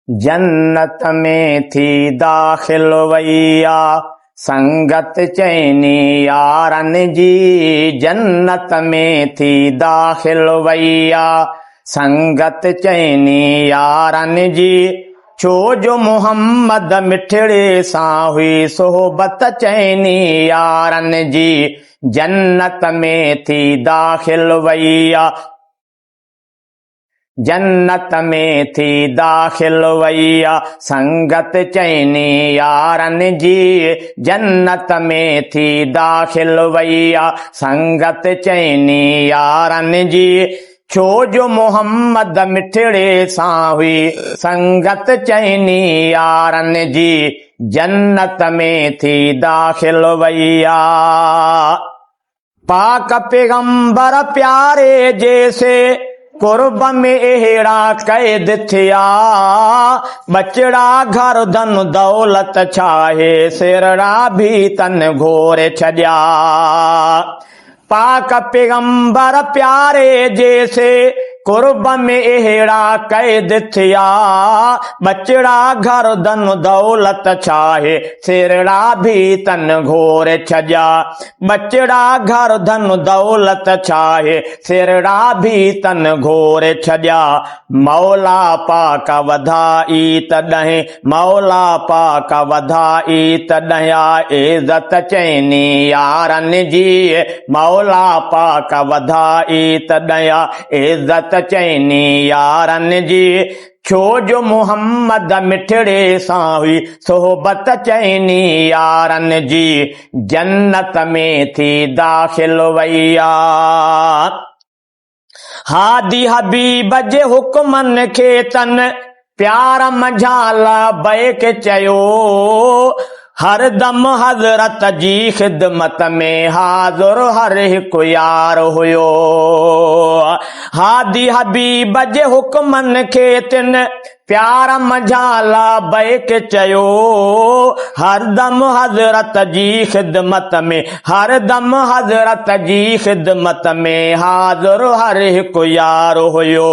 जन्नत में थी दाखिल वैया संगत चैनी यारन जी। जन्नत में थी दाखिल वैया संगत चैनी यारन जी। छो जो मोहम्मद मिठड़े सां हुई सोहबत चैनी यारन जी। जन्नत में थी दाखिल वैया जन्नत में थी दाखिल वैया संगत चैनी यारन जी। जन्नत में थी दाखिल वैया संगत चैनी यारन जी। छो जो मोहम्मद मिठड़े सां हुई संगत चैनी यारन जी। जन्नत में थी दाखिल वैया पाक पैगंबर प्यारे जैसे कुर्ब में अहिड़ा कैद थिया। बचड़ा घर धन दौलत छाहे सिरड़ा भी तन घोरे छॾिया। पाक पैगंबर प्यारे जैसे कुर्ब में अहिड़ा कैद थिया। बचड़ा घर धन दौलत छाहे सिरड़ा भी तन घोरे छॾिया। बचड़ा घर धन दौलत छाहे सिरड़ा भी तन घोरे छॾिया। मौला पाक वधाई तॾहिं मौला पाक वधाई तॾहिं इज़त चैनी यारन जी। मौला पाक वधाई तॾहिं इज़त चैनी यारन जी। छो जो मोहम्मद मिठड़े सां हुई सोहबत चैनी यारन जी। जन्नत में थी दाखिल वैया हादी हबीब जे हुक्मन खे तन प्यार मंझाल बैक चयो। हर दम हज़रत जी ख़िदमत में हाज़ुर हर हिकु यार हुयो। हादी हबीब जे हुक्मन खे तिन प्यार मंझाल बैक चयो। हर दम हज़रत जी ख़िदमत में हर दम हज़रत जी ख़िदमत में हाज़ुर हर हिकु यार हुयो।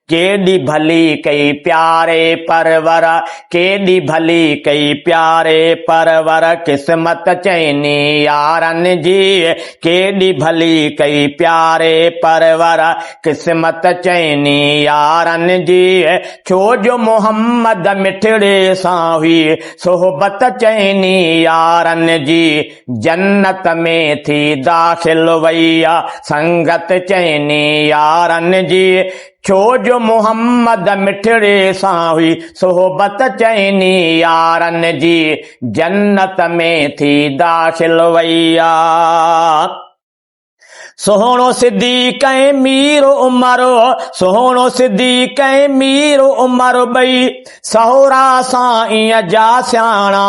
केॾी भली कई प्यारे परवर केॾी भली कई प्यारे परवर क़िस्मत चैनी यारन जी। केॾी भली कई प्यारे परवर क़िस्मत चैनी यारन जी। छो जो मोहम्मद मिठड़े सां हुई सोहबत चैनी यारन जी। जन्नत में थी दाखिल वैया संगत चैनी यारन जी। छो जो मोहम्मद मिठड़े सां हुई सोहबत चैनी यारन जी। जन्नत में थी दाखिल वैया सोहणो सिद्दीक़ ऐं मीर उमर सोहणो सिद्दीक़ ऐं मीर उमर ॿई सहुरा साईं जा सियाणा।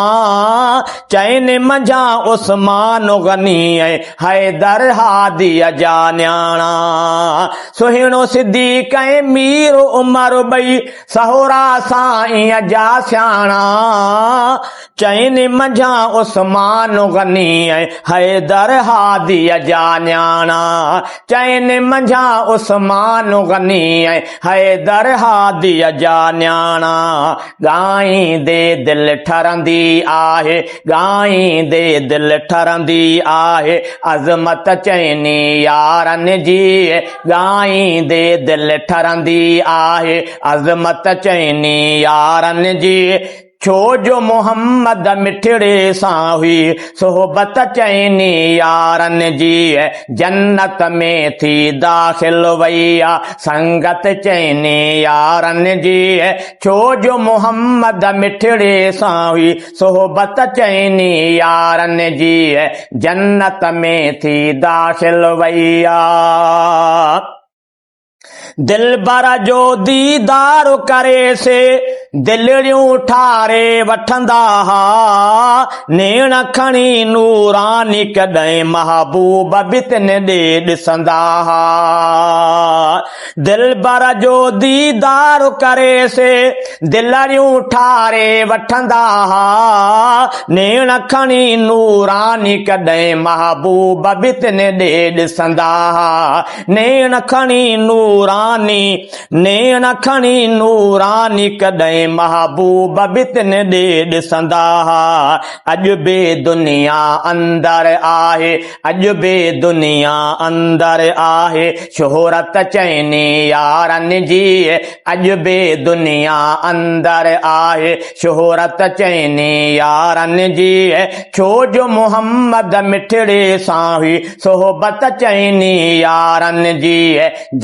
चैन मंझां उस्मान गनी ऐं हैदर हादीअ जा न्याणा। सोहणो सिद्दीक़ ऐं मीर उमर ॿई सहुरा साईं जा सियाणा। चैन मंझां उस्मान गनी ऐं हैदर हादीअ जा न्याणा। चैन मंझां उस्मान गनी ऐं हैदर हादीअ जा न्याणा। ॻाईंदे दिल ठरंदी आहे ॻाईंदे दिल ठरंदी आहे अज़मत चैनी यारन जी। ॻाईंदे दिल ठरंदी आहे अज़मत चैनी यारन जी। छो जो मोहम्मद मिठड़े सां हुई सोहबत चैनी यारन जी। जन्नत में थी दाखिल वैया संगत चैनी यारन जी। छो जो मोहम्मद मिठड़े सां हुई सोहबत चैनी यारन जी। जन्नत में थी दाखिल वैया दिलबर जो दीदार करे से दिलड़ियूं ठारे वठंदा हा। नेण खणी नूरानी कॾहिं महबूब बि तिन ॾे ॾिसंदा हा। दिलबर जो दीदार करे से दिलड़ियूं ठारे वठंदा हा। नेण खणी नूरानी कॾहिं महबूब बि तिन ॾे ॾिसंदा हा। नेण खणी नूरानी नेण खणी नूरानी कॾहिं महबूब बि तिन ॾे ॾिसंदा अॼु बि दुनिया अंदर आहे अॼु बि दुनिया अंदर आहे शोहरत चइनी यारनि जी अॼु बि दुनिया अंदर आहे शोहरत चइनी यारनि जी छो जो मोहम्मद मिठड़े सां हुई सोहबत चइनी यारनि जी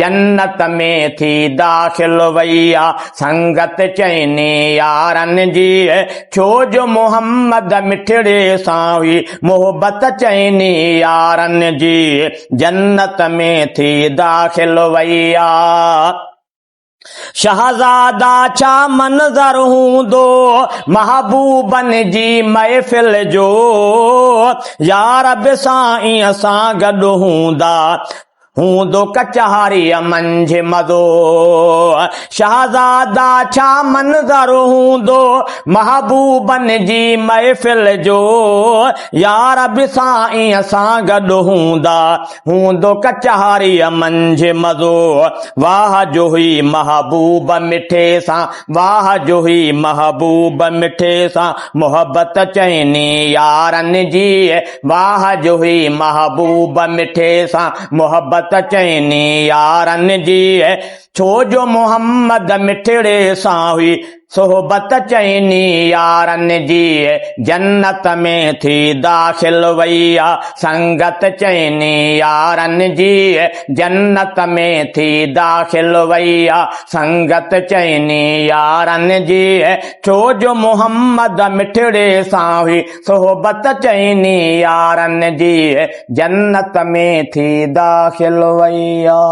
जन्नत में थी दाखिल वैया संगत चइनी यारनि जी छो जो मोहम्मद मिठड़े सां हुई मोहब्बत चइनी यारनि जी जन्नत में थी दाखिल वैया शहजादा छा मंज़र हूंदो महबूबनि जी महफ़िल जो यार बि साईं सां गॾु हूंदो कचहरीअ मंझि मज़ो शहजादा छा मंज़र हूंदो महबूबनि जी महफ़िल जो यार बि साईं सां गॾु हूंदो कचहरीअ मंझि मज़ो वाह जो हुई महबूब मिठे सां वाह जो हुई महबूब मिठे सां मोहब्बत चइनी यारनि जी वाह जो हुई महबूब मिठे सां मोहब्बत चइनी यारनि जी छो जो मोहम्मद मिठड़े सां हुई सोहबत चइनी यारनि जी जन्नत में थी दाखिल वैया संगत चइनी यारनि जी जन्नत में थी दाखिल वैया संगत चइनी यारनि जी छो जो मोहम्मद मिठड़े सां हुई सोहबत चइनी यारनि जी जन्नत में थी दाखिल वैया।